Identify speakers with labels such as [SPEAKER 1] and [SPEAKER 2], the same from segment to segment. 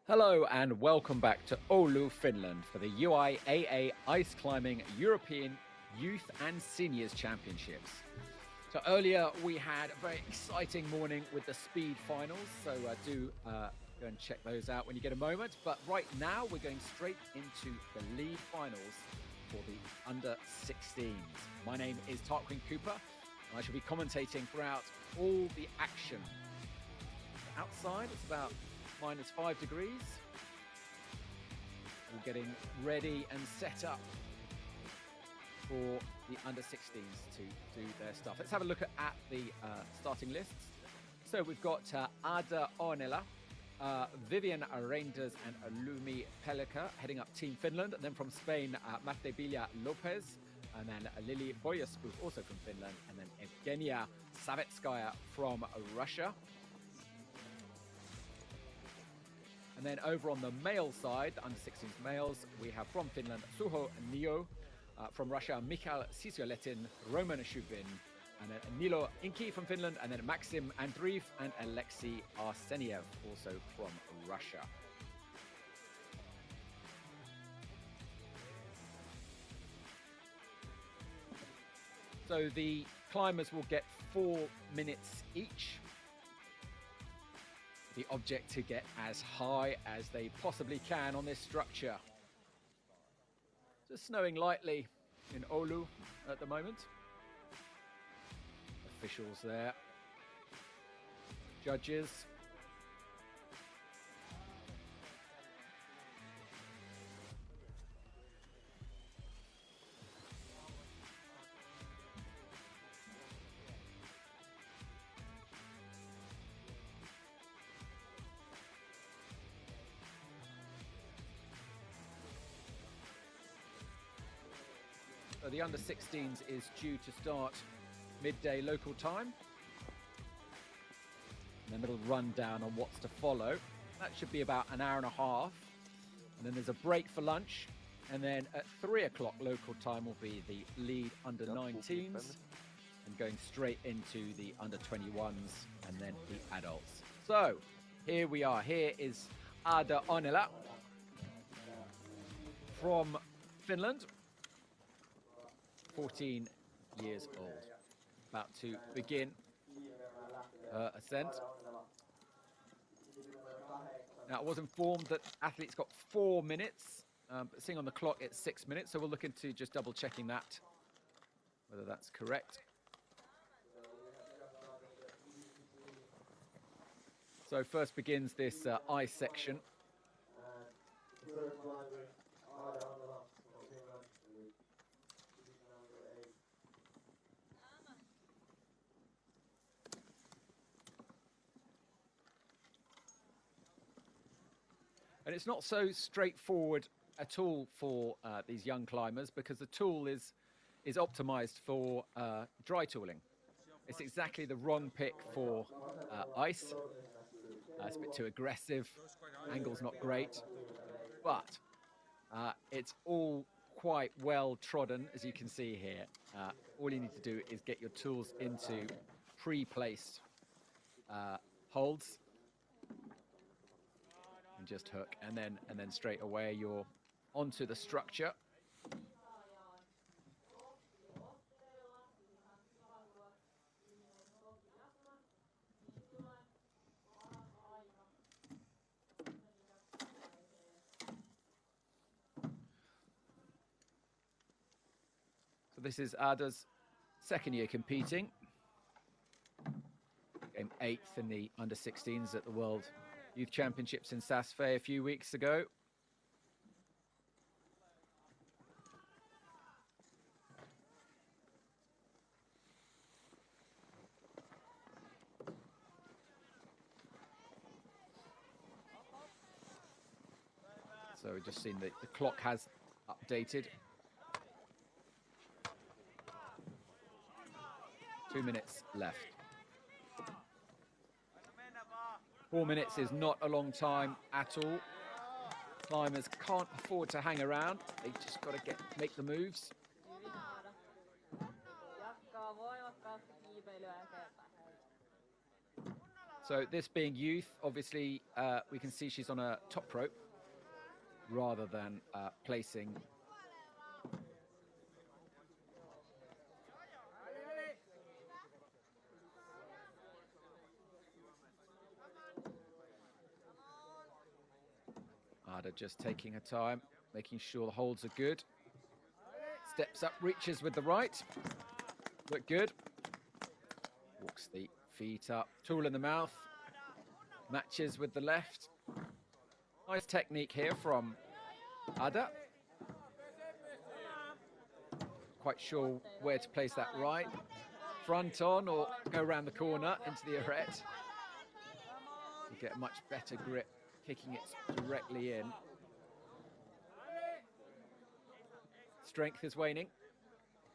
[SPEAKER 1] Hello and welcome back to Oulu, Finland for the UIAA Ice Climbing European Youth and Seniors Championships. So earlier we had a very exciting morning with the speed finals, so do go and check those out when you get a moment. But right now we're going straight into the lead finals for the under-16s. My name is Tarquin Cooper and I shall be commentating throughout all the action. Outside it's about -5 degrees. All getting ready and set up for the under-16s to do their stuff. Let's have a look at the starting lists. So we've got Ada Ornella, Vivian Reinders and Lumi Pelica heading up Team Finland. And then from Spain, Matebelia Lopez. And then Lily Boyaspu, also from Finland. And then Evgenia Savitskaya from Russia. And then over on the male side, the under-16s males, we have from Finland, Suho Nilo, from Russia, Mikhail Cecilton, Roman Schubert, and then Nilo, Inky from Finland, and then Maxim, Andreef, and Alexey, Arseniev, also from Russia. So the climbers will get 4 minutes each. The object to get as high as they possibly can on this structure. Just snowing lightly in Oulu at the moment. Officials there. Judges. So the under-16s is due to start midday local time. And then a little rundown on what's to follow. That should be about an hour and a half. And then there's a break for lunch. And then at 3 o'clock local time will be the lead under-19s. And going straight into the under-21s and then the adults. So here we are. Here is Ada Ornella from Finland. 14 years old, about to begin her ascent. Now, I was informed that athletes got 4 minutes, but seeing on the clock it's 6 minutes, so we'll look into just double checking that, whether that's correct. So first begins this ice section. And it's not so straightforward at all for these young climbers because the tool is optimized for dry tooling. It's exactly the wrong pick for ice. It's a bit too aggressive. Angle's not great. But it's all quite well trodden, as you can see here. All you need to do is get your tools into pre-placed holds. And just hook, and then straight away you're onto the structure. So this is Ada's second year competing. Came 8th in the under-16s at the World Youth Championships in Saas-Fee a few weeks ago. So we've just seen that the clock has updated. 2 minutes left. 4 minutes is not a long time at all. Climbers can't afford to hang around. They just got to make the moves. So this being youth, obviously, we can see she's on a top rope rather than placing. Ada just taking her time, making sure the holds are good. Steps up, reaches with the right. Look good. Walks the feet up, tool in the mouth. Matches with the left. Nice technique here from Ada. Quite sure where to place that right. Front on or go around the corner into the arete. You get a much better grip, kicking it directly in. Strength is waning.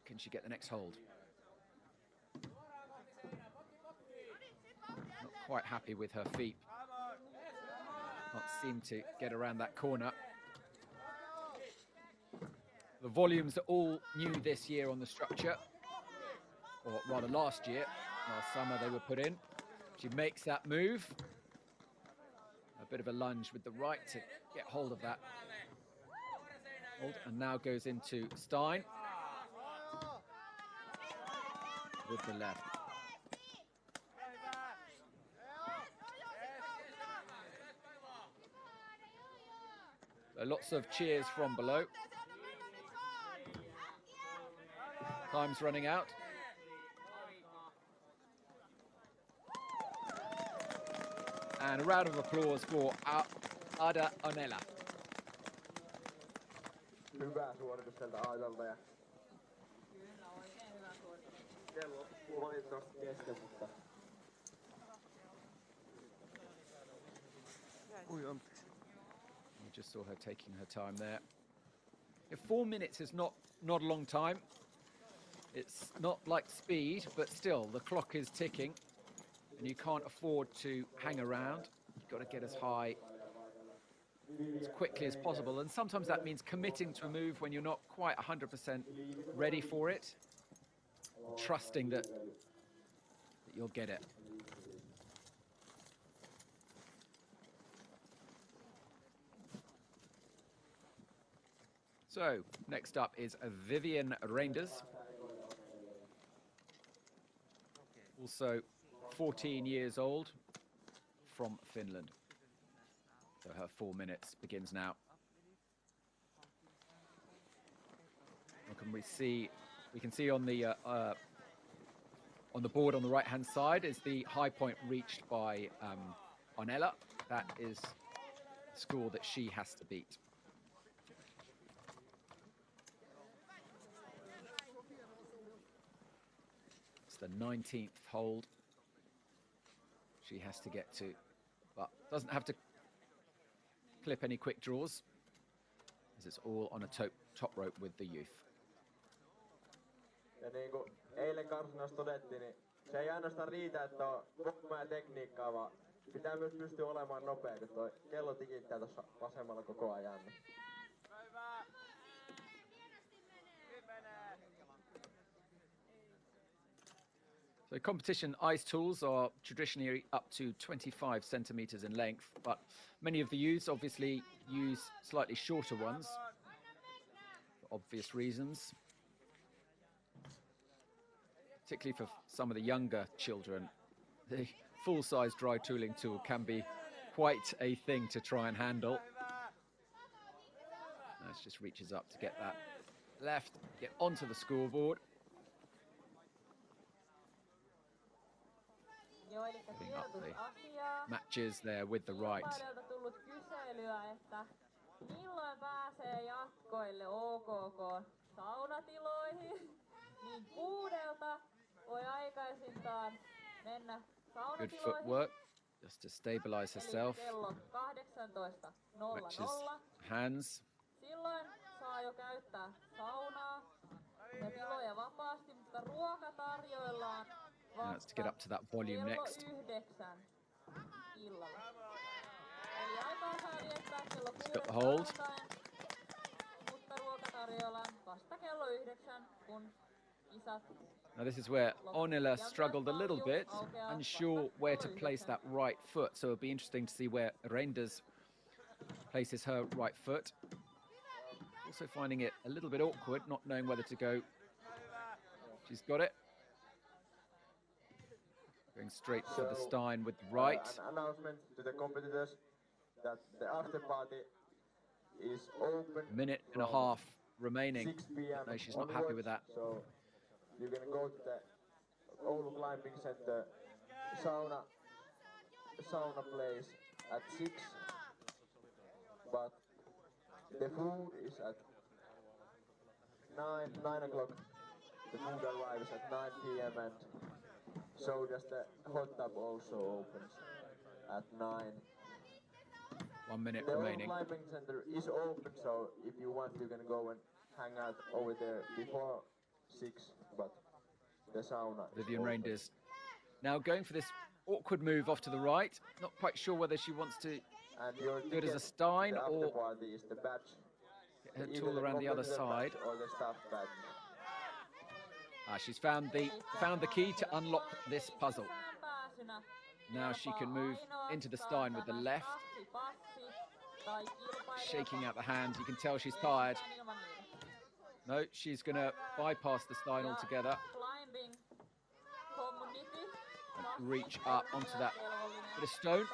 [SPEAKER 1] Can she get the next hold? Not quite happy with her feet. Can't seem to get around that corner. The volumes are all new this year on the structure, or rather last year. Last summer they were put in. She makes that move. A bit of a lunge with the right to get hold of that hold, and now goes into Stein with the left. So lots of cheers from below. Time's running out. And a round of applause for Ada Onela.
[SPEAKER 2] Hyvä suoritus sieltä Aidalta ja kello valitettavasti kesken, mutta
[SPEAKER 1] We just saw her taking her time there. If 4 minutes is not a long time. It's not like speed, but still the clock is ticking and you can't afford to hang around. You've got to get as high as quickly as possible, and sometimes that means committing to a move when you're not quite 100% ready for it, trusting that you'll get it. So next up is Vivian Reinders, also 14 years old, from Finland. So her 4 minutes begins now. What can we see? We can see on the board on the right-hand side is the high point reached by Onela. That is the score that she has to beat. It's the 19th hold she has to get to, but doesn't have to clip any quick draws, as it's all on a top rope with the youth.
[SPEAKER 2] ja niin kuin eilen karsinassa todettiin, niin se ei ainoastaan riitä, että on voimaa ja tekniikkaa, vaan pitää myös pystyä olemaan nopea, kun toi kello tikittää tuossa vasemmalla koko ajan. Niin.
[SPEAKER 1] So competition ice tools are traditionally up to 25 centimeters in length, but many of the youths obviously use slightly shorter ones for obvious reasons. Particularly for some of the younger children, the full-size dry tooling tool can be quite a thing to try and handle. That just reaches up to get that left, get onto the scoreboard. Putting up the matches there with the right.
[SPEAKER 3] Milloin pääsee jatkoille OKK saunatiloihin? Niin 6:00 voi aikaisintaan mennä
[SPEAKER 1] Good
[SPEAKER 3] saunatiloihin.
[SPEAKER 1] footwork, just to stabilize herself.
[SPEAKER 3] Kello 18:00.
[SPEAKER 1] Matches hands.
[SPEAKER 3] Silloin saa jo käyttää saunaa ja tiloja vapaasti, mutta ruoka tarjoillaan
[SPEAKER 1] Now it's to get up to that volume next.
[SPEAKER 3] kello 9 illalla. Eli aikaa saa viettää kello 6
[SPEAKER 1] got the hold.
[SPEAKER 3] mutta ruoka tarjoillaan vasta kello 9, kun Isät
[SPEAKER 1] Now this is where Onela struggled a little bit, unsure where to place that right foot. So it'll be interesting to see where Reinders places her right foot. Also finding it a little bit awkward, not knowing whether to go. She's got it. Going straight for the Stein with the right.
[SPEAKER 2] An announcement to the competitors that the after party is open.
[SPEAKER 1] Minute and a half remaining.
[SPEAKER 2] 6 p.m.
[SPEAKER 1] No, she's not happy with that.
[SPEAKER 2] So you can go to the Oulu Climbing Center sauna place at 6. But the food is at 9 o'clock. The food arrives at 9 p.m. and so does the hot tub also opens at 9.
[SPEAKER 1] 1 minute
[SPEAKER 2] The
[SPEAKER 1] remaining.
[SPEAKER 2] Oulu Climbing Center is open, so if you want, you can go and hang out over there before 6. But the sauna.
[SPEAKER 1] Vivian Reinders now going for this awkward move off to the right. Not quite sure whether she wants to do it as a Stein or
[SPEAKER 2] is the badge.
[SPEAKER 1] get her tool around the other side.
[SPEAKER 2] Or the staff badge.
[SPEAKER 1] She's found the key to unlock this puzzle. Now she can move into the Stein with the left, shaking out the hands. You can tell she's tired. No, she's going to bypass the Stein altogether and reach up onto that bit of stone.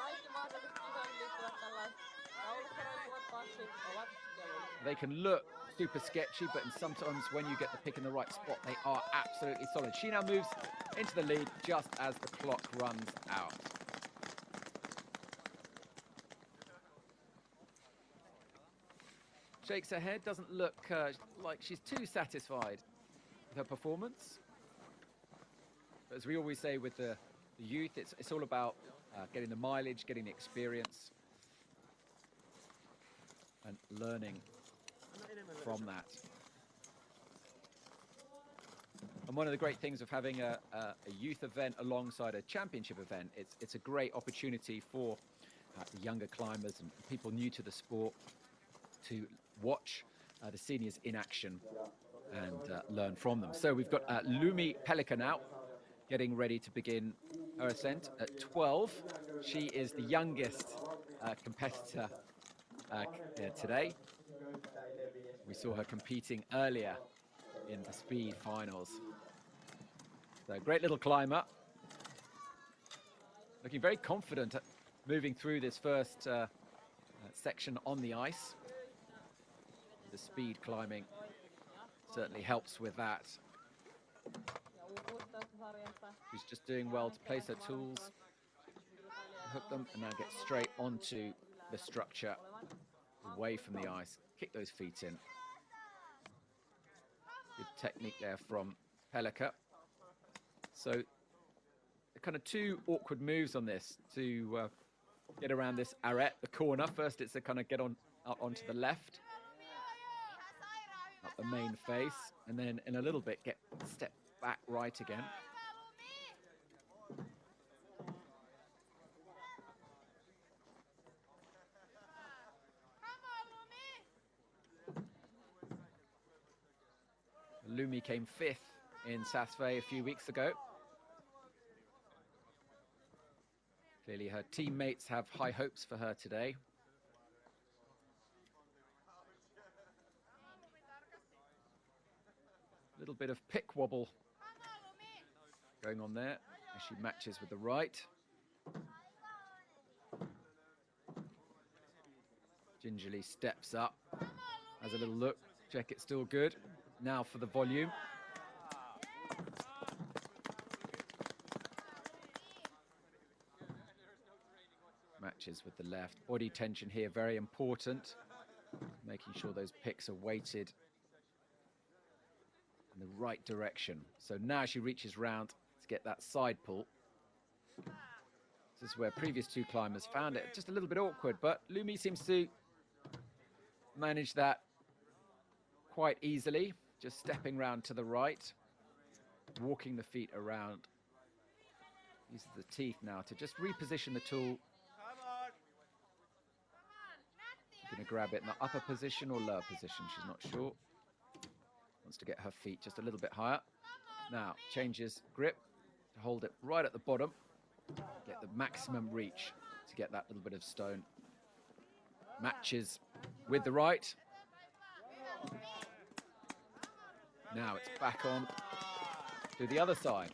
[SPEAKER 1] They can look super sketchy, but sometimes when you get the pick in the right spot, they are absolutely solid. She now moves into the lead just as the clock runs out. Shakes her head, doesn't look like she's too satisfied with her performance. But as we always say with the youth, it's all about getting the mileage, getting the experience, and learning from that. And one of the great things of having a youth event alongside a championship event, it's a great opportunity for the younger climbers and people new to the sport to watch the seniors in action and learn from them. So we've got Lumi Pelica now getting ready to begin her ascent at 12. She is the youngest competitor today. We saw her competing earlier in the speed finals. So great little climber. Looking very confident at moving through this first section on the ice. The speed climbing certainly helps with that. She's just doing well to place her tools, hook them, and now get straight onto the structure, away from the ice. Kick those feet in. Good technique there from Pelica. So kind of two awkward moves on this to get around this arête, the corner. First it's a kind of get on out onto the left, up the main face, and then in a little bit step back right again. Lumi came 5th in Savitskaya a few weeks ago. Clearly her teammates have high hopes for her today. A little bit of pick wobble going on there as she matches with the right. Gingerly steps up, has a little look, check it's still good. Now for the volume. Matches with the left. Body tension here, very important. Making sure those picks are weighted in the right direction. So now she reaches round to get that side pull. This is where previous two climbers found it just a little bit awkward, but Lumi seems to manage that quite easily. Just stepping round to the right, walking the feet around. Uses the teeth now to just reposition the tool. She's going to grab it in the upper position or lower position, she's not sure. Wants to get her feet just a little bit higher. Now, changes grip to hold it right at the bottom. Get the maximum reach to get that little bit of stone. Matches with the right. Now it's back on to the other side.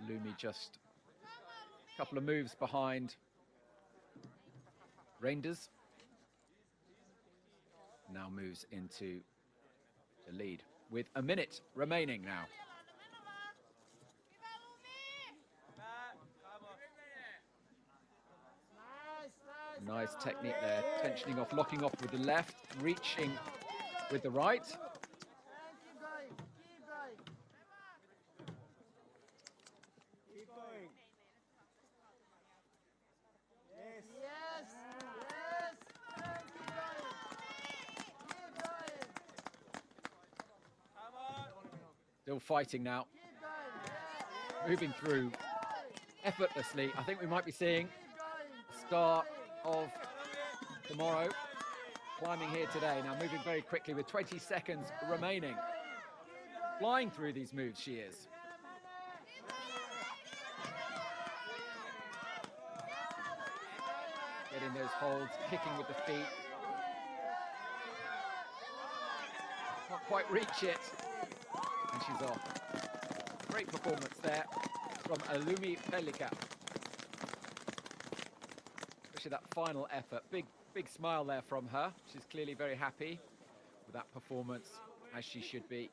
[SPEAKER 1] Lumi just a couple of moves behind Reinders. Now moves into the lead with a minute remaining now. Nice technique there, tensioning off, locking off with the left, reaching with the right. Still fighting now, moving through effortlessly. I think we might be seeing the start of tomorrow, climbing here today. Now moving very quickly with 20 seconds remaining. Flying through these moves, she is. Getting those holds, kicking with the feet. Not quite reach it. And she's off. Great performance there from Lumi Pelica. Especially that final effort. Big smile there from her. She's clearly very happy with that performance, as she should be.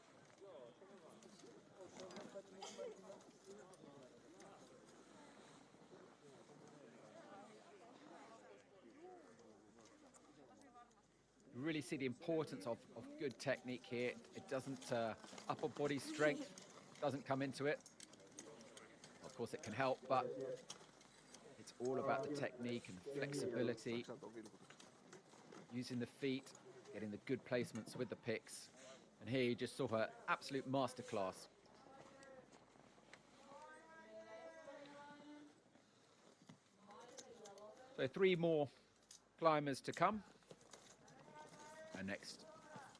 [SPEAKER 1] You really see the importance of good technique here. It doesn't, upper body strength doesn't come into it. Of course it can help, but it's all about the technique and flexibility. Using the feet, getting the good placements with the picks. And here you just saw her absolute masterclass. So 3 more climbers to come. And next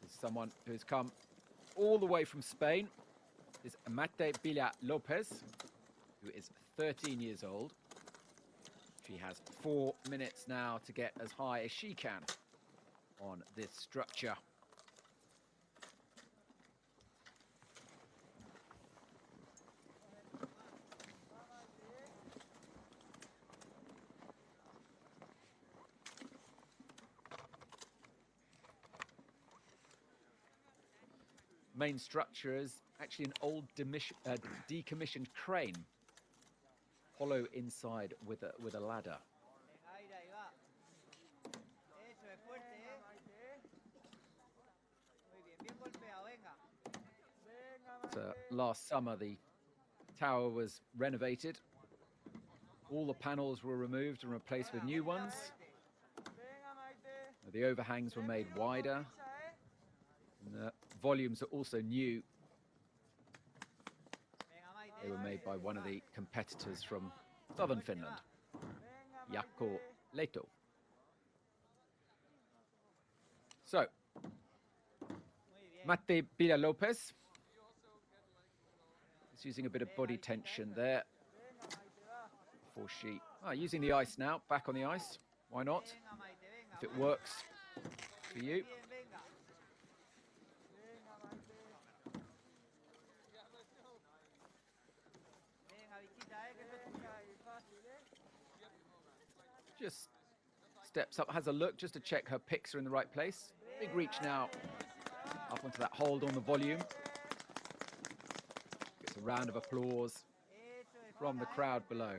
[SPEAKER 1] is someone who's come all the way from Spain. Is Matebelia Lopez, who is 13 years old. She has 4 minutes now to get as high as she can on this structure. Main structure is actually an old decommissioned crane, hollow inside with a ladder. Last summer the tower was renovated. All the panels were removed and replaced with new ones. The overhangs were made wider. And the volumes are also new. They were made by one of the competitors from southern Finland, Jaakko Leto. So, Matebelia Lopez is using a bit of body tension there before she... using the ice now, back on the ice. Why not? If it works for you. Just steps up, has a look just to check her picks are in the right place. Big reach now up onto that hold on the volume. Gets a round of applause from the crowd below.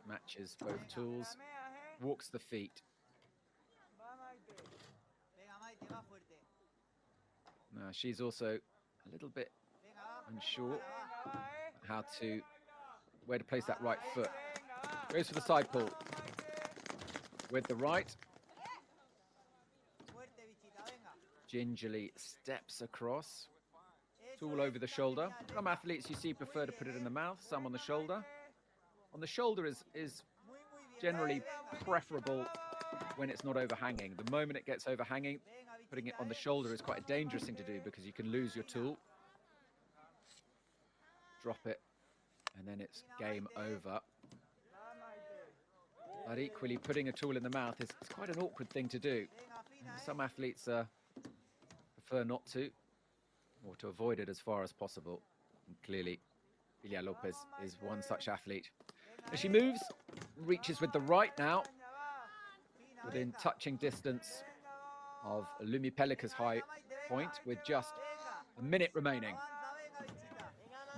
[SPEAKER 1] Matches both tools, walks the feet. Now she's also a little bit unsure where to place that right foot. Goes for the side pull with the right. Gingerly steps across. Tool over the shoulder. Some athletes you see prefer to put it in the mouth, some on the shoulder. On the shoulder is generally preferable when it's not overhanging. The moment it gets overhanging, putting it on the shoulder is quite a dangerous thing to do because you can lose your tool. Drop it, and then it's game over. But equally, putting a tool in the mouth is quite an awkward thing to do. Some athletes prefer not to, or to avoid it as far as possible. And clearly, Vivian Lopez is one such athlete. As she moves, reaches with the right now, within touching distance of Lumi Pelica's high point with just a minute remaining.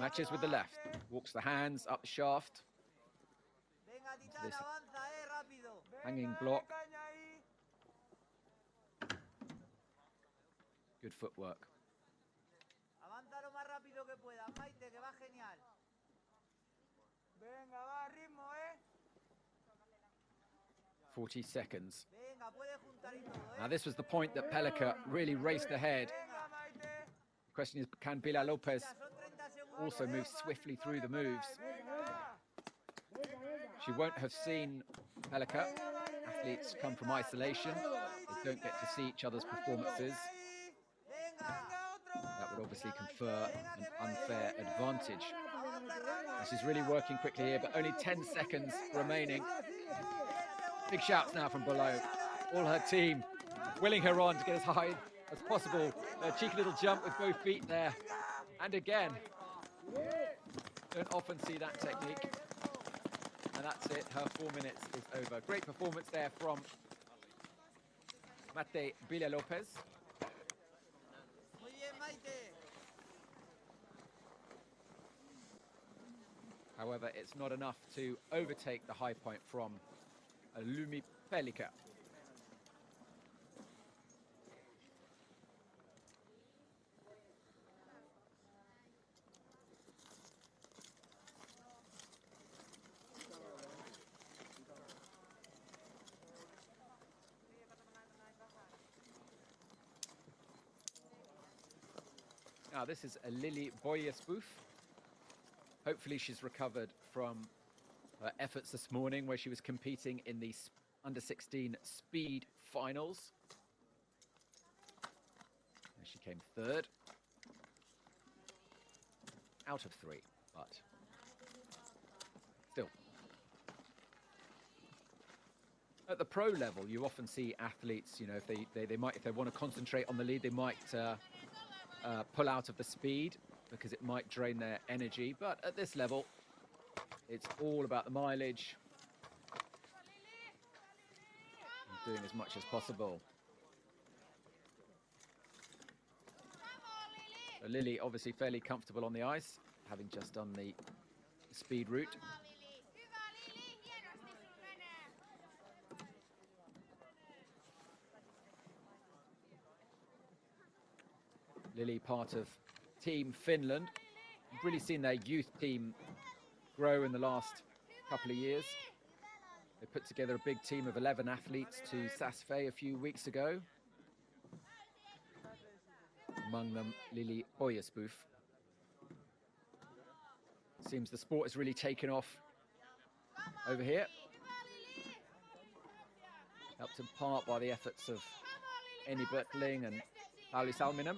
[SPEAKER 1] Matches with the left, walks the hands up the shaft. Into this hanging block. Good footwork. 40 seconds. Now this was the point that Pelica really raced ahead. The question is, can Vivian Lopez also move swiftly through the moves? She won't have seen Pelica. Athletes come from isolation. They don't get to see each other's performances. That would obviously confer an unfair advantage. And she's really working quickly here, but only 10 seconds remaining. Big shouts now from below. All her team willing her on to get as high as possible. A cheeky little jump with both feet there. And again, don't often see that technique. And that's it, her 4 minutes is over. Great performance there from Matebelia Lopez. However, it's not enough to overtake the high point from Lumi Pelica. Now this is a Lili Boyespoof. Hopefully she's recovered from her efforts this morning where she was competing in the under-16 speed finals. And she came third. Out of 3, but still. At the pro level, you often see athletes, you know, if they want to concentrate on the lead, they might pull out of the speed because it might drain their energy. But at this level, it's all about the mileage and doing as much as possible. So Lili obviously fairly comfortable on the ice, having just done the speed route. Lili, part of Team Finland. You've really seen their youth team grow in the last couple of years. They put together a big team of 11 athletes to Savitskaya a few weeks ago. Among them, Lili Boyespoof. Seems the sport has really taken off over here. Helped in part by the efforts of Eni Bertling and Pauli Salminen.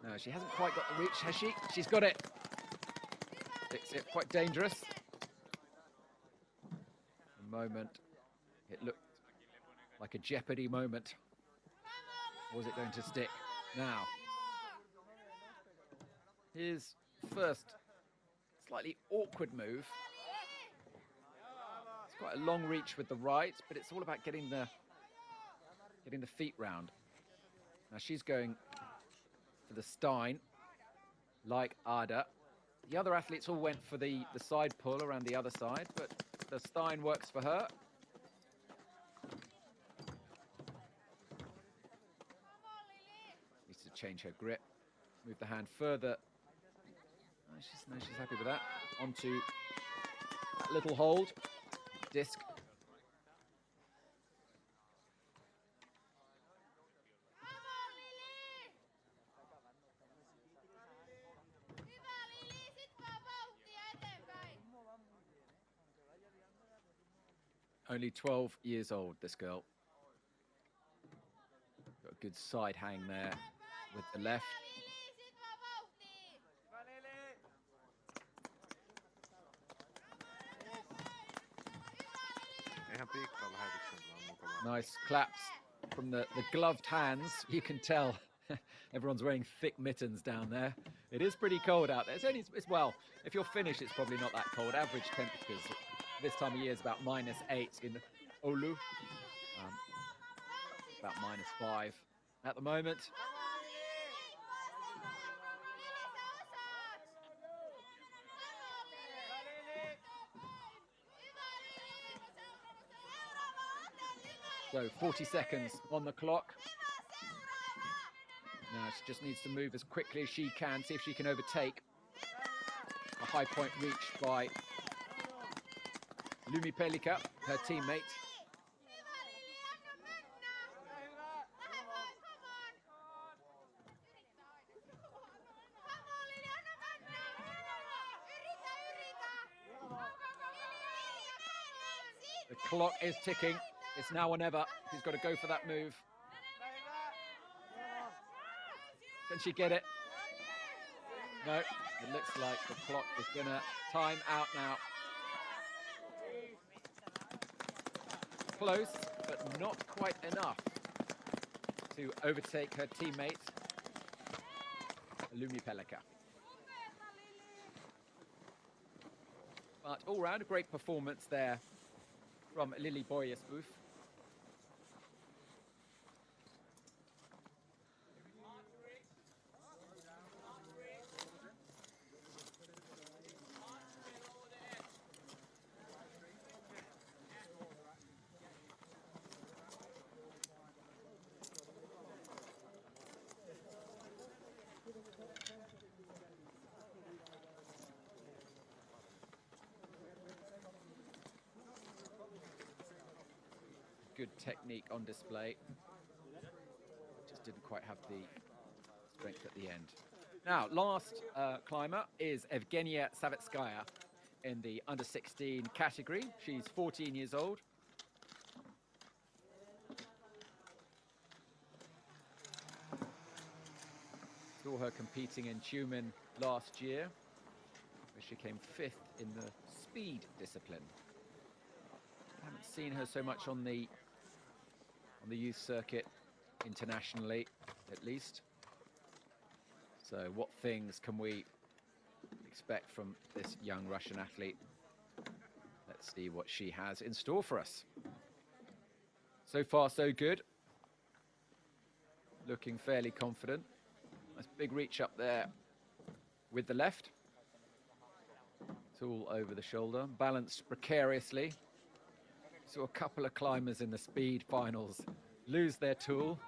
[SPEAKER 1] No, she hasn't quite got the reach, has she? She's got it. It's quite dangerous. The moment, it looked like a jeopardy moment. Or was it going to stick? Now, his first slightly awkward move. It's quite a long reach with the right, but it's all about getting the feet round. Now she's going for the Stein, like Ada. The other athletes all went for the side pull around the other side, but the Stein works for her. Needs to change her grip, move the hand further. No, she's happy with that. Onto that little hold, disc. Only 12 years old, this girl. Got a good side hang there with the left. Nice claps from the gloved hands. You can tell everyone's wearing thick mittens down there. It is pretty cold out there. Well, if you're Finnish, it's probably not that cold. Average temperatures this time of year is about -8 in Oulu. About -5 at the moment. So 40 seconds on the clock. Now she just needs to move as quickly as she can, see if she can overtake. A high point reached by Lumi Pelica, her teammate. The clock is ticking. It's now or never. She's got to go for that move. Can she get it? No, it looks like the clock is going to time out now. Close, but not quite enough to overtake her teammate, Lumi Pelica. But all round, a great performance there from Lili Boyesboof. Good technique on display. Just didn't quite have the strength at the end. Now, last climber is Evgenia Savitskaya in the under-16 category. She's 14 years old. Saw her competing in Tumen last year, where she came 5th in the speed discipline. I haven't seen her so much on the youth circuit internationally, at least. So what things can we expect from this young Russian athlete? Let's see what she has in store for us. So far, so good. Looking fairly confident. Nice big reach up there with the left. Tool over the shoulder, balanced precariously. Saw a couple of climbers in the speed finals lose their tool,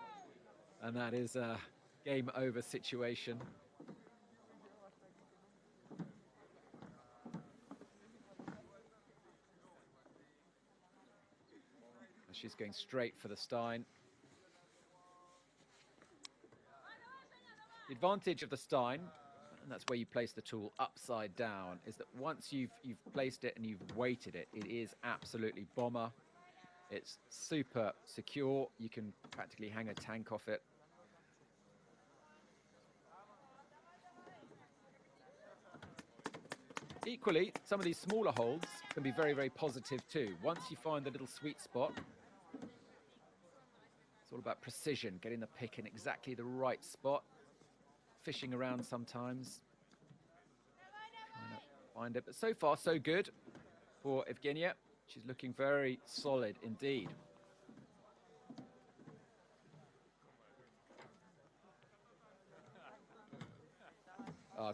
[SPEAKER 1] and that is a game over situation. She's going straight for the Stein. The advantage of the Stein, and that's where you place the tool upside down, is that once you've placed it and you've weighted it, it is absolutely bomber. It's super secure. You can practically hang a tank off it. Equally, some of these smaller holds can be very, very positive too. Once you find the little sweet spot, it's all about precision, getting the pick in exactly the right spot. Fishing around sometimes, trying to find it. But so far, so good for Evgenia. She's looking very solid indeed.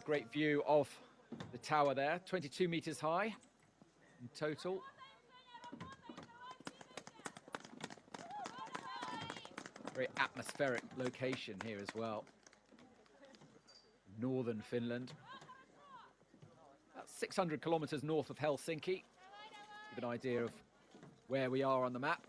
[SPEAKER 1] Great view of the tower there, 22 meters high in total. Very atmospheric location here as well. Northern Finland. About 600 kilometers north of Helsinki. Give an idea of where we are on the map.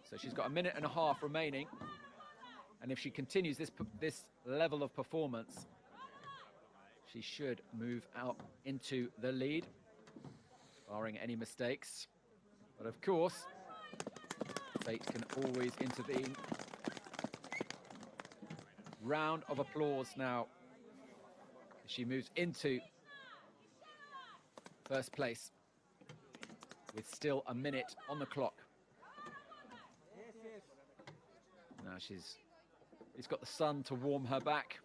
[SPEAKER 1] So she's got a minute and a half remaining. And if she continues this level of performance, She should move out into the lead, barring any mistakes. But of course, fate can always intervene. Round of applause now as she moves into first place with still a minute on the clock. Now she's got the sun to warm her back.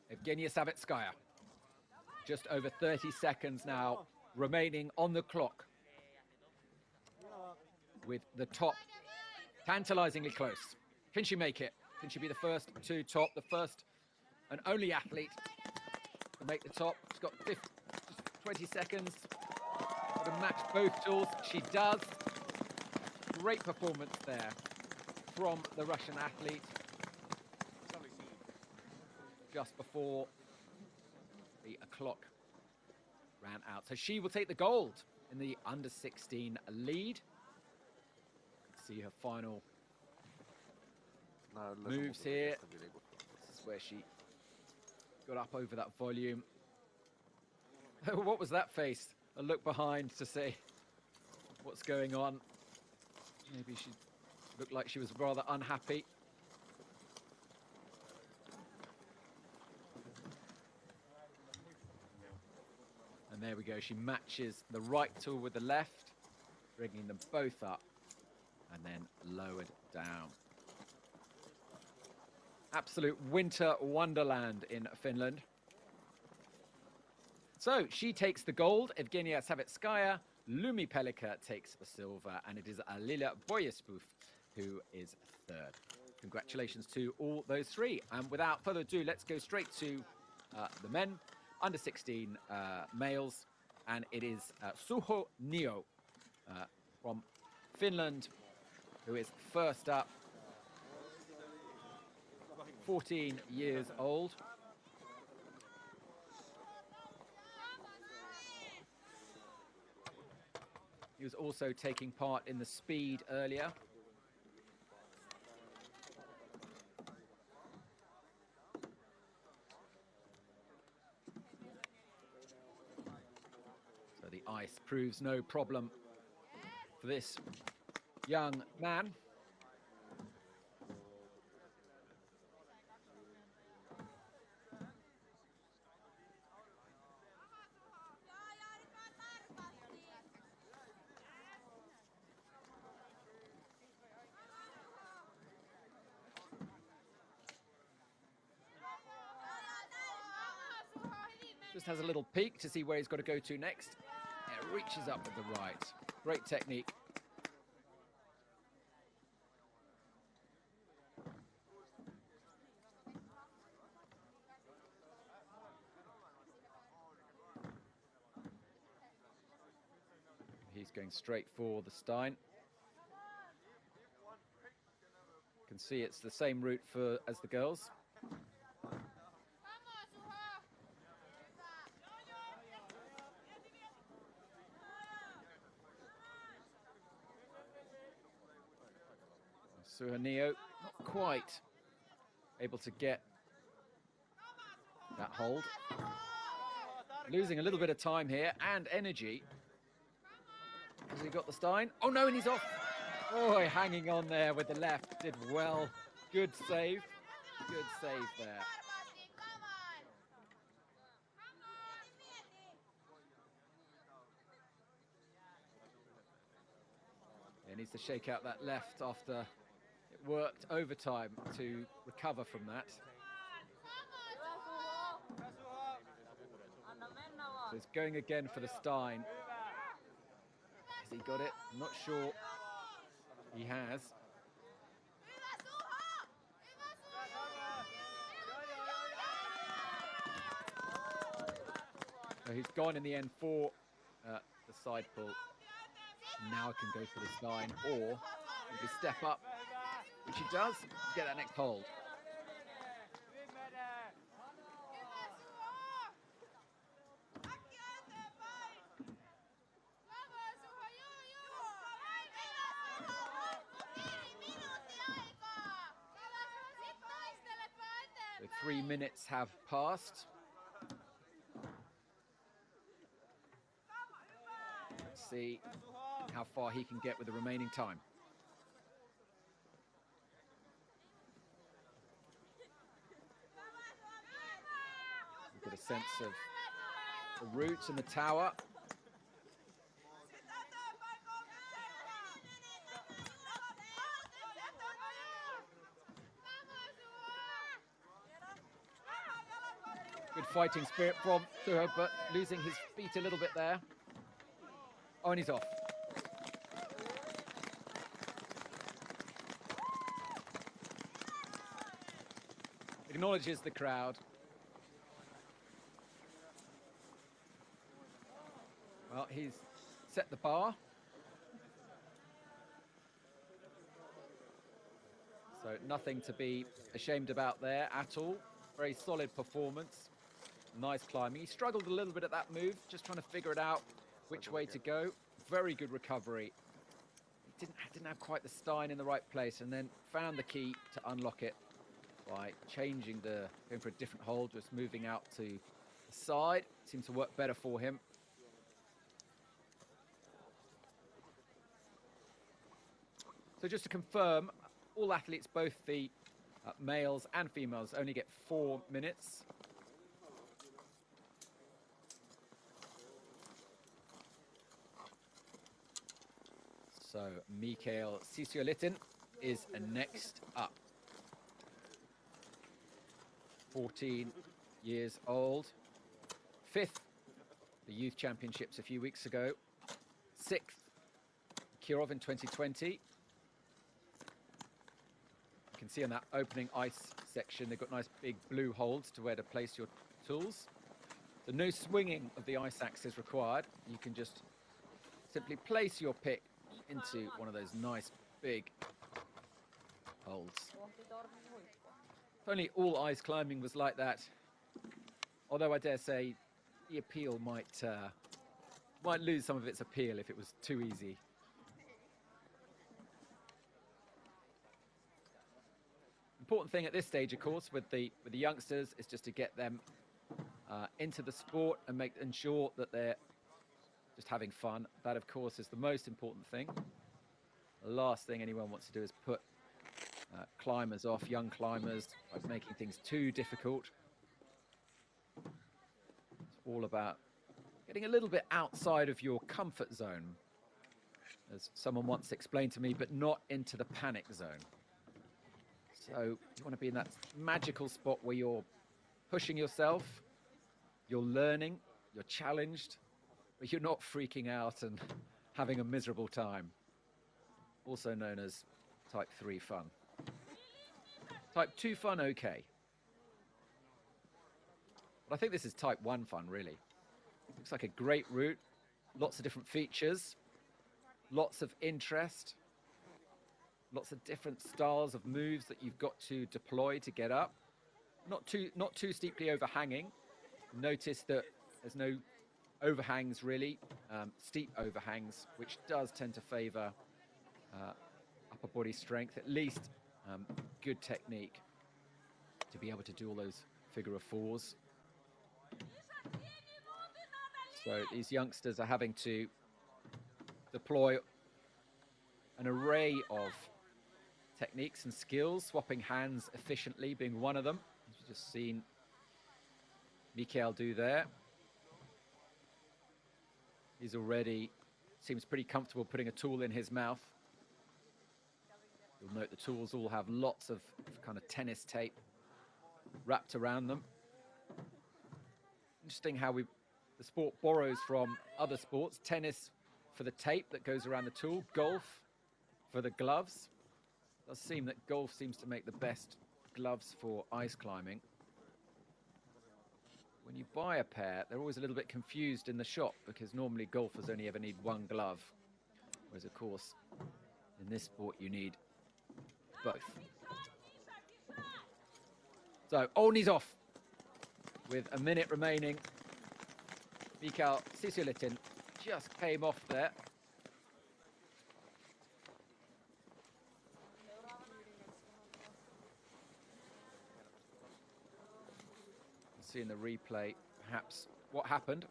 [SPEAKER 1] Evgenia Savitskaya. Just over 30 seconds now remaining on the clock. With the top tantalizingly close. Can she make it? Can she be the first to top, the first and only athlete to make the top? She's got 20 seconds to match both tools. She does. Great performance there from the Russian athlete. Just before the clock ran out. So she will take the gold in the under-16 lead. See her final moves here. This is where she got up over that volume. What was that face? A look behind to say what's going on. Maybe she looked like she was rather unhappy. And there we go. She matches the right tool with the left, bringing them both up. And then lowered down. Absolute winter wonderland in Finland. So she takes the gold, Evgenia Savitskaya, Lumi Pelica takes the silver, and it is Alila Boyespoof who is third. Congratulations to all those three. And without further ado, let's go straight to the men, under 16 males, and it is Suho Nio from Finland, who is first up, 14 years old. He was also taking part in the speed earlier. So the ice proves no problem for this young man. Just has a little peek to see where he's got to go to next. Yeah, reaches up with the right. Great technique. He's going straight for the Stein. You can see it's the same route as the girls. Suhanio not quite able to get that hold. Losing a little bit of time here and energy. Has he got the Stein? Oh no, and he's off. Oh, hanging on there with the left. Did well. Good save. Good save there. He needs to shake out that left after it worked overtime to recover from that. So he's going again for the Stein. Has he got it? I'm not sure he has. So he's gone in the end for the side pull. Now I can go for the Stein, or maybe step up, which he does, to get that next hold. 3 minutes have passed. Let's see how far he can get with the remaining time. You get a sense of the roots and the tower. Good fighting spirit from Thuo, but losing his feet a little bit there. Oh, and he's off. Acknowledges the crowd. Well, he's set the bar. So nothing to be ashamed about there at all. Very solid performance. Nice climbing. He struggled a little bit at that move, just trying to figure it out which way to go. Very good recovery. He didn't have quite the stein in the right place, and then found the key to unlock it by changing going for a different hold, just moving out to the side. Seemed to work better for him. So just to confirm, all athletes, both the males and females, only get 4 minutes. So Mikhail Cecilton is next up. 14 years old. 5th, the youth championships a few weeks ago. 6th, Kirov in 2020. You can see on that opening ice section, they've got nice big blue holds to where to place your tools. So no swinging of the ice axe is required. You can just simply place your pick into one of those nice big holds. If only all ice climbing was like that. Although I dare say the appeal might lose some of its appeal if it was too easy. Important thing at this stage, of course, with the youngsters is just to get them into the sport and ensure that they're just having fun. That, of course, is the most important thing. The last thing anyone wants to do is put climbers off, young climbers, by making things too difficult. It's all about getting a little bit outside of your comfort zone, as someone once explained to me, but not into the panic zone. So you want to be in that magical spot where you're pushing yourself, you're learning, you're challenged, but you're not freaking out and having a miserable time. Also known as type 3 fun. Type 2 fun, okay. But I think this is type 1 fun, really. Looks like a great route, lots of different features, lots of interest, lots of different styles of moves that you've got to deploy to get up. Not too steeply overhanging. Notice that there's no overhangs really, steep overhangs, which does tend to favor upper body strength, at least good technique to be able to do all those figure of fours. So these youngsters are having to deploy an array of techniques and skills, swapping hands efficiently being one of them, as you've just seen Mikhail do there. He's already seems pretty comfortable putting a tool in his mouth. You'll note the tools all have lots of kind of tennis tape wrapped around them. Interesting how the sport borrows from other sports. Tennis for the tape that goes around the tool, golf for the gloves. It does seem that golf seems to make the best gloves for ice climbing. When you buy a pair, they're always a little bit confused in the shop because normally golfers only ever need one glove. Whereas, of course, in this sport, you need both. So, Olney's off with a minute remaining. Mikhail Cecilton just came off there. see in the replay perhaps what happened.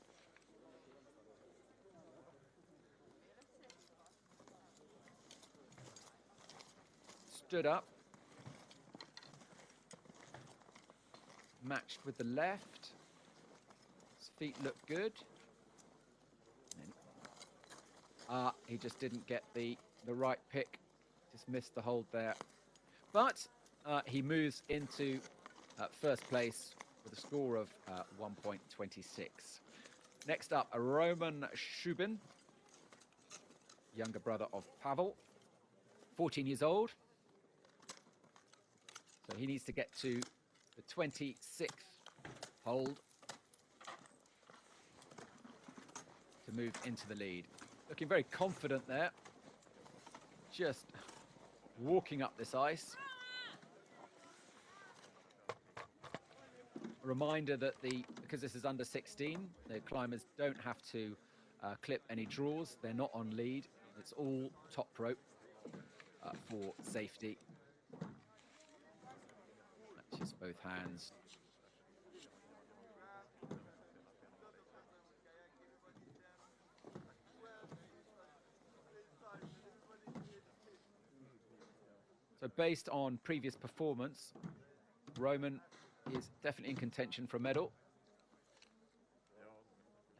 [SPEAKER 1] Stood up. Matched with the left. His feet look good. He just didn't get the right pick. Just missed the hold there. But he moves into first place with a score of 1.26. Next up, a Roman Schubert, younger brother of Pavel, 14 years old. So he needs to get to the 26th hold to move into the lead. Looking very confident there. Just walking up this ice. A reminder that because this is under 16, the climbers don't have to clip any draws. They're not on lead. It's all top rope for safety. Matches both hands. So based on previous performance, Roman is definitely in contention for a medal.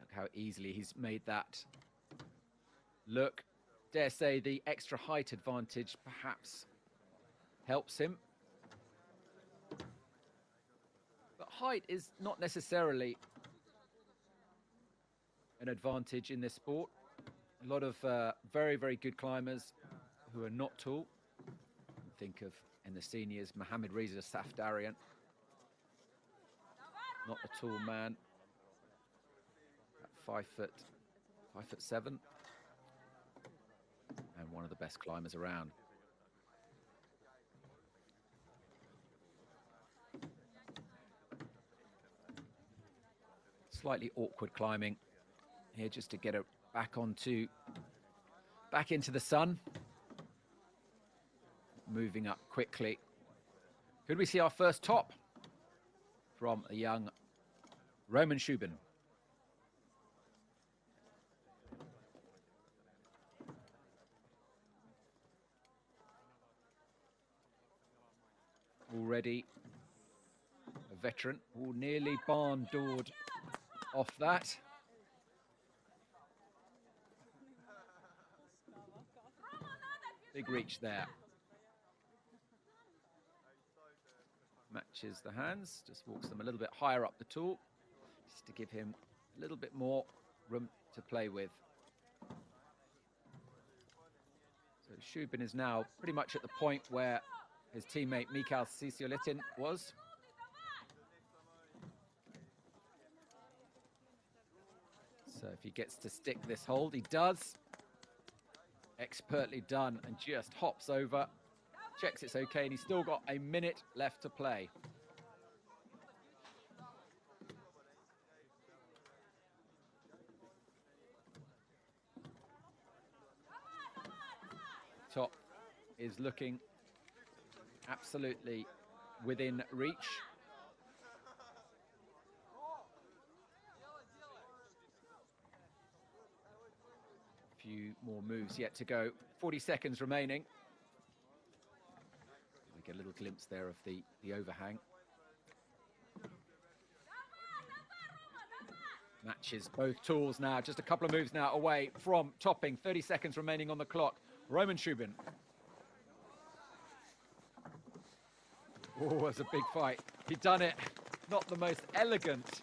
[SPEAKER 1] Look how easily he's made that look. Dare say the extra height advantage perhaps helps him. But height is not necessarily an advantage in this sport. A lot of very, very good climbers who are not tall. Think of, in the seniors, Mohamed Reza Safdarian. Not a tall man. At 5'7". And one of the best climbers around. Slightly awkward climbing here just to get it back into the sun. Moving up quickly. Could we see our first top from a young Roman Schubert? Already a veteran, nearly barn-doored off that. Big reach there. Matches the hands, just walks them a little bit higher up the tool, just to give him a little bit more room to play with. So Schubert is now pretty much at the point where his teammate Mikhail Cecilton was. So if he gets to stick this hold, he does. Expertly done, and just hops over. Checks it's okay, and he's still got a minute left to play. Top is looking absolutely within reach. A few more moves yet to go. 40 seconds remaining. Get a little glimpse there of the overhang. Matches both tools now, just a couple of moves now away from topping. 30 seconds remaining on the clock. Roman Schubert. Oh, that's a big fight. He'd done it. Not the most elegant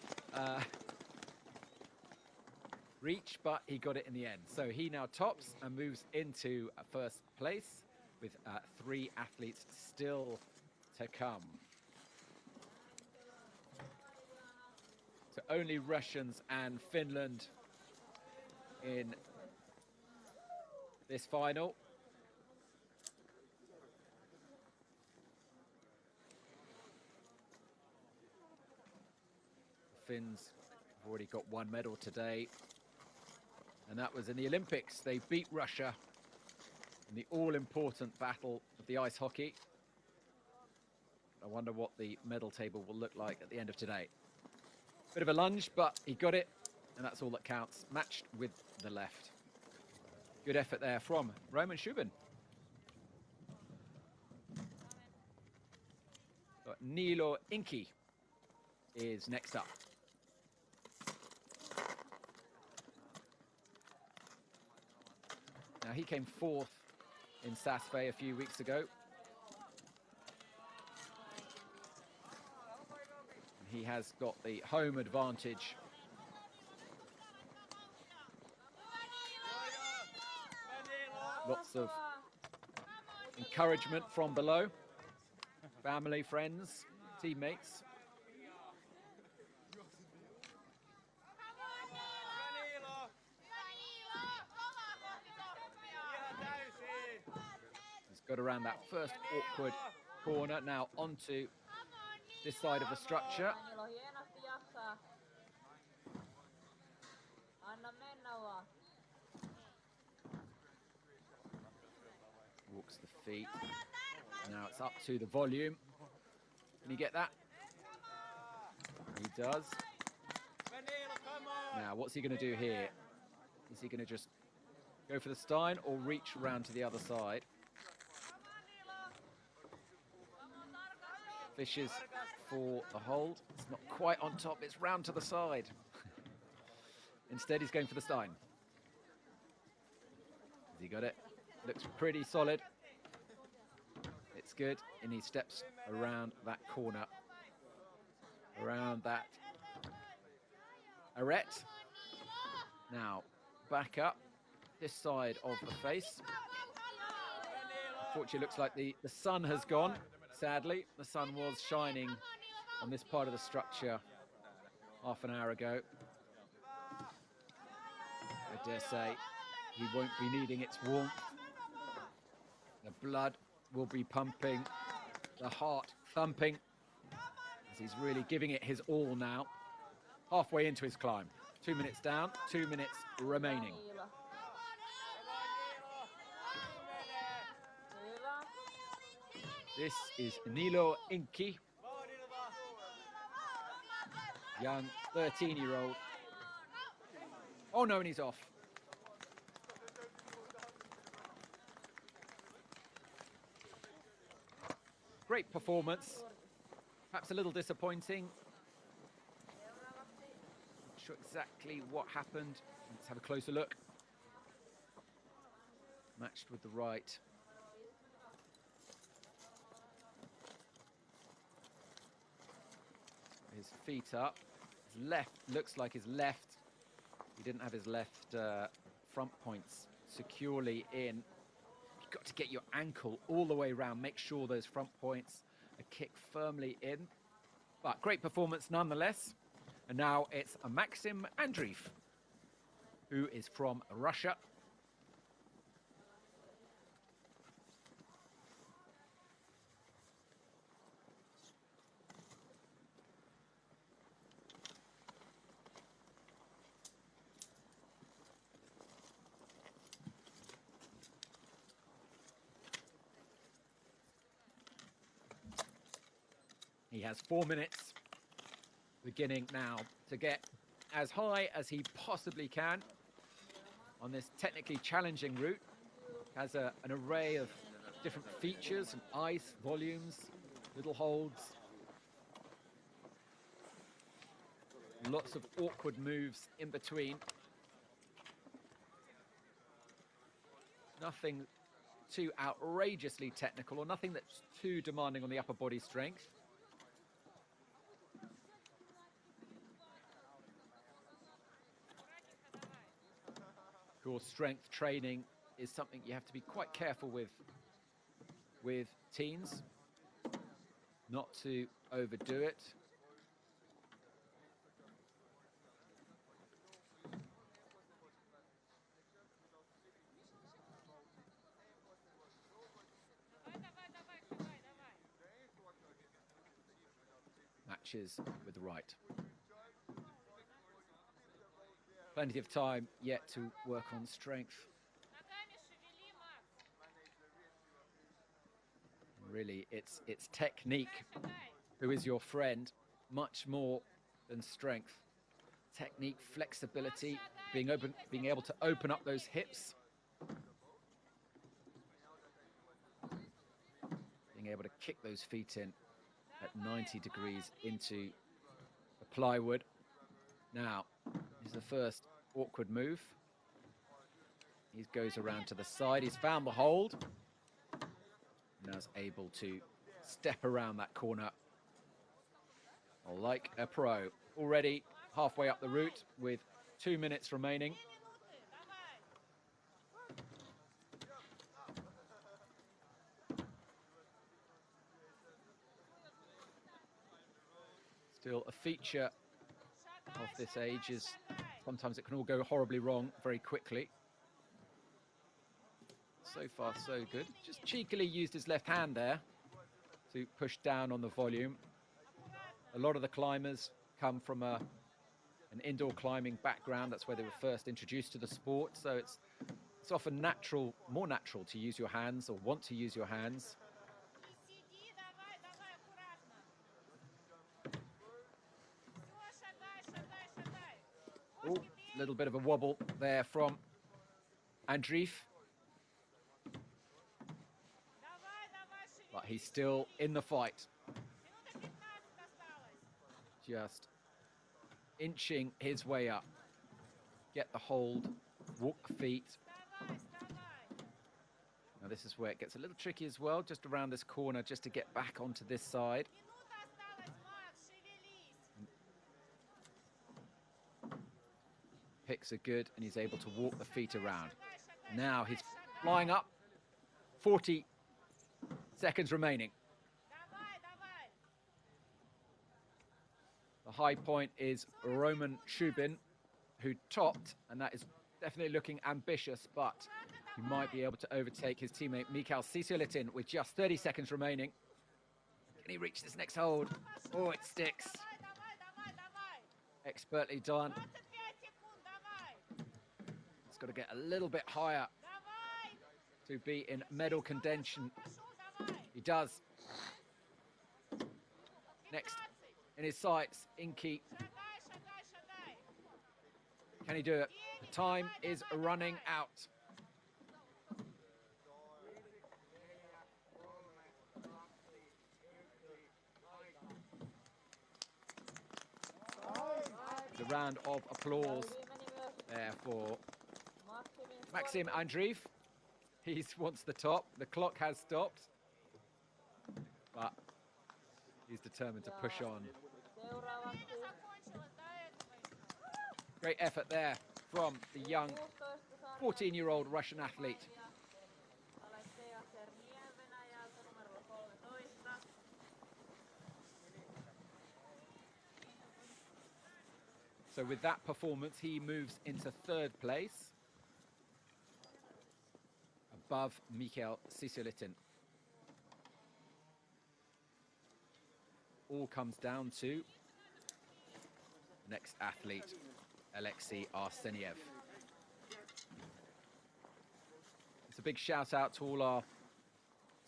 [SPEAKER 1] reach, but he got it in the end. So he now tops and moves into first place, with 3 athletes still to come. So only Russians and Finland in this final. The Finns have already got 1 medal today, and that was in the Olympics. They beat Russia in the all-important battle of the ice hockey. I wonder what the medal table will look like at the end of today. Bit of a lunge, but he got it, and that's all that counts. Matched with the left. Good effort there from Roman Schubert. But Nilo Inky is next up. Now, he came fourth in Sasve a few weeks ago. He has got the home advantage. Lots of encouragement from below. Family, friends, teammates. He's got around that first awkward corner, now onto this side of the structure. Walks the feet. Now it's up to the volume. Can you get that? He does. Now, what's he going to do here? Is he going to just go for the Stein or reach around to the other side? Fishes for the hold. It's not quite on top, it's round to the side. Instead, he's going for the Stein. Has he got it? Looks pretty solid. It's good, and he steps around that corner. Around that arete. Now, back up this side of the face. Unfortunately, it looks like the sun has gone. Sadly, the sun was shining on this part of the structure half an hour ago. I dare say he won't be needing its warmth. The blood will be pumping, the heart thumping, as he's really giving it his all now. Halfway into his climb. 2 minutes down, 2 minutes remaining. This is Nilo Inky, young 13-year-old. Oh no, and he's off. Great performance, perhaps a little disappointing. Not sure exactly what happened. Let's have a closer look. Matched with the right. His feet up. His left, looks like his left. He didn't have his left front points securely in. You've got to get your ankle all the way around. Make sure those front points are kicked firmly in. But great performance nonetheless. And now it's a Maxim Andreef, who is from Russia. He has 4 minutes, beginning now to get as high as he possibly can on this technically challenging route. Has an array of different features and ice, volumes, little holds. Lots of awkward moves in between. Nothing too outrageously technical or nothing that's too demanding on the upper body strength. Of course, strength training is something you have to be quite careful with teens, not to overdo it. Matches with the right. Plenty of time yet to work on strength. Really, it's technique who is your friend, much more than strength. technique, flexibility, being able to open up those hips. Being able to kick those feet in at 90 degrees into the plywood. Now, this is the first awkward move. He goes around to the side. He's found the hold. Now is able to step around that corner like a pro. Already halfway up the route with 2 minutes remaining. Still a feature of this age is sometimes it can all go horribly wrong very quickly. So far, so good. Just cheekily used his left hand there to push down on the volume. A lot of the climbers come from an indoor climbing background. That's where they were first introduced to the sport. So it's often natural, more natural to use your hands or want to use your hands. Oh, a little bit of a wobble there from Andreef. But he's still in the fight. Just inching his way up. Get the hold, walk the feet. Now this is where it gets a little tricky as well, just around this corner, just to get back onto this side. Picks are good, and he's able to walk the feet around. Now he's flying up. 40 seconds remaining. The high point is Roman Schubert, who topped, and that is definitely looking ambitious, but he might be able to overtake his teammate Mikhail Cecilton with just 30 seconds remaining. Can he reach this next hold? Oh, it sticks. Expertly done. It's got to get a little bit higher to be in medal contention. He does. Next in his sights, Inky. Can he do it? The time is running out. The round of applause there for Maxim Andreef. He wants the top. The clock has stopped, but he's determined to push on. Great effort there from the young 14-year-old Russian athlete. So with that performance, he moves into third place, above Mikhail Cecilton. All comes down to next athlete, Alexey Arseniev. It's a big shout out to all our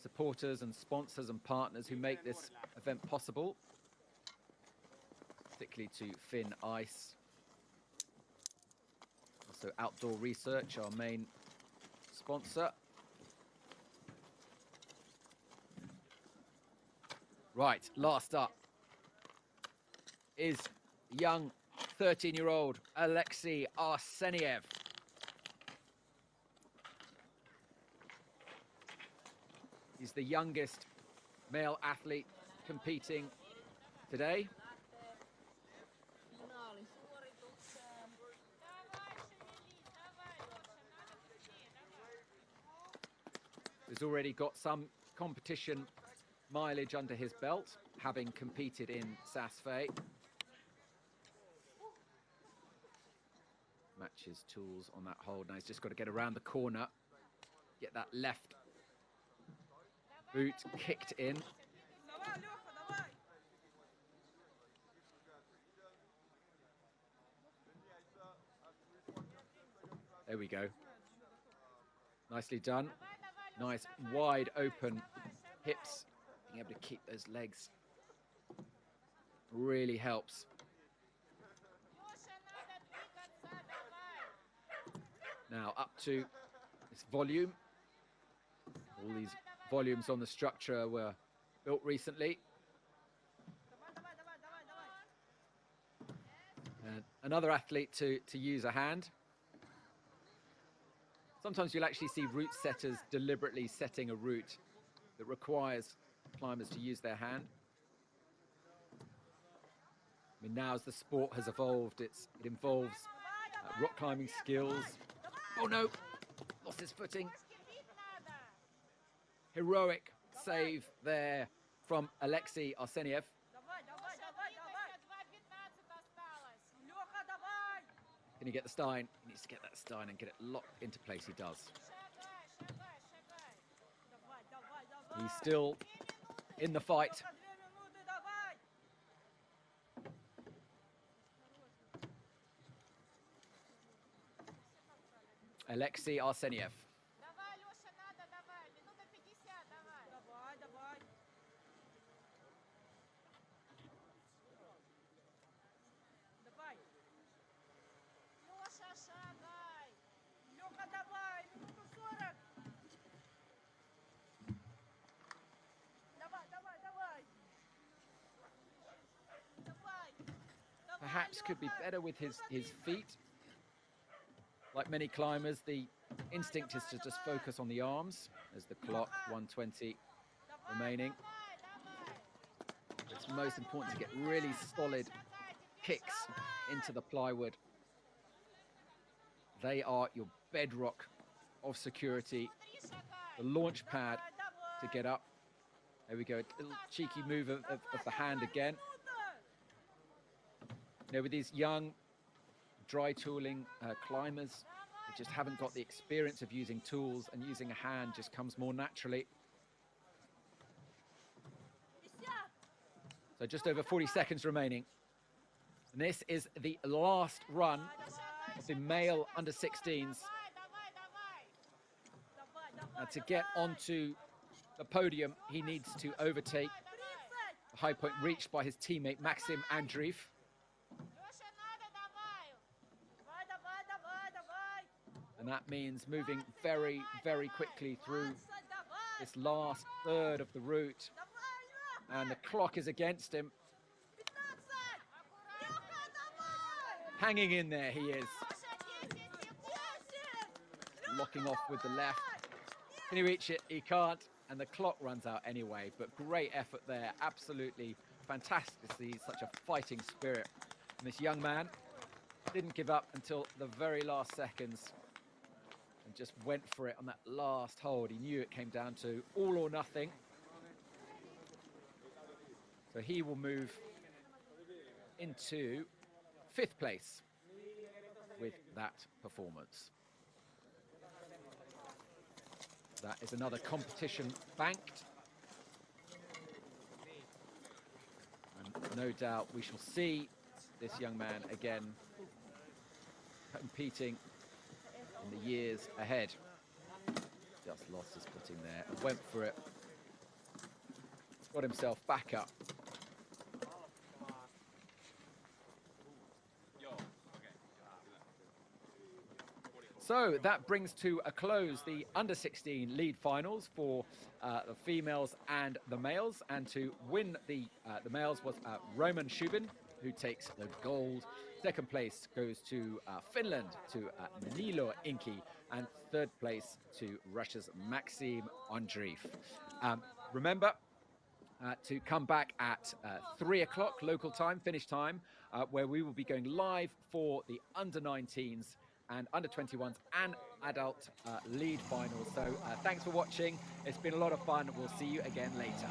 [SPEAKER 1] supporters and sponsors and partners who make this event possible, particularly to Finn Ice. Also Outdoor Research, our main sponsor. Right, last up is young 13-year-old Alexey Arseniev. He's the youngest male athlete competing today. He's already got some competition mileage under his belt, having competed in Saas-Fee. Matches tools on that hold. Now he's just got to get around the corner, get that left boot kicked in. There we go. Nicely done. Nice wide open hips. Being able to keep those legs really helps. Now up to this volume. All these volumes on the structure were built recently. And another athlete to use a hand. Sometimes you'll actually see route setters deliberately setting a route that requires climbers to use their hand. I mean, now as the sport has evolved, it involves rock climbing skills. Oh no, lost his footing. Heroic save there from Alexey Arseniev. Can he get the stein? He needs to get that stein and get it locked into place. He does. He's still in the fight. Alexey Arseniev. Perhaps could be better with his feet. Like many climbers, the instinct is to just focus on the arms as the clock, 1:20 remaining. It's most important to get really solid kicks into the plywood. They are your bedrock of security. The launch pad to get up. There we go, a little cheeky move of the hand again. You know, with these young, dry tooling climbers, they just haven't got the experience of using tools, and using a hand just comes more naturally. So just over 40 seconds remaining. And this is the last run of the male under-16s. To get onto the podium, he needs to overtake the high point reached by his teammate Maxim Andreef. And that means moving very, very quickly through this last third of the route. And the clock is against him. Hanging in there, he is. Locking off with the left. Can he reach it? He can't. And the clock runs out anyway. But great effort there. Absolutely fantastic to see such a fighting spirit. And this young man didn't give up until the very last seconds. And just went for it on that last hold. He knew it came down to all or nothing. So he will move into 5th place with that performance. That is another competition banked. And no doubt we shall see this young man again competing in the years ahead. Just lost his footing there and went for it. Got himself back up. So that brings to a close the under-16 lead finals for the females and the males. And to win the males was Roman Schubert, who takes the gold. 2nd place goes to Finland, to Nilo Inky, and 3rd place to Russia's Maxim Andreef. Remember to come back at 3 o'clock local time, finish time, where we will be going live for the under-19s and under-21s and adult lead finals. So thanks for watching. It's been a lot of fun. We'll see you again later.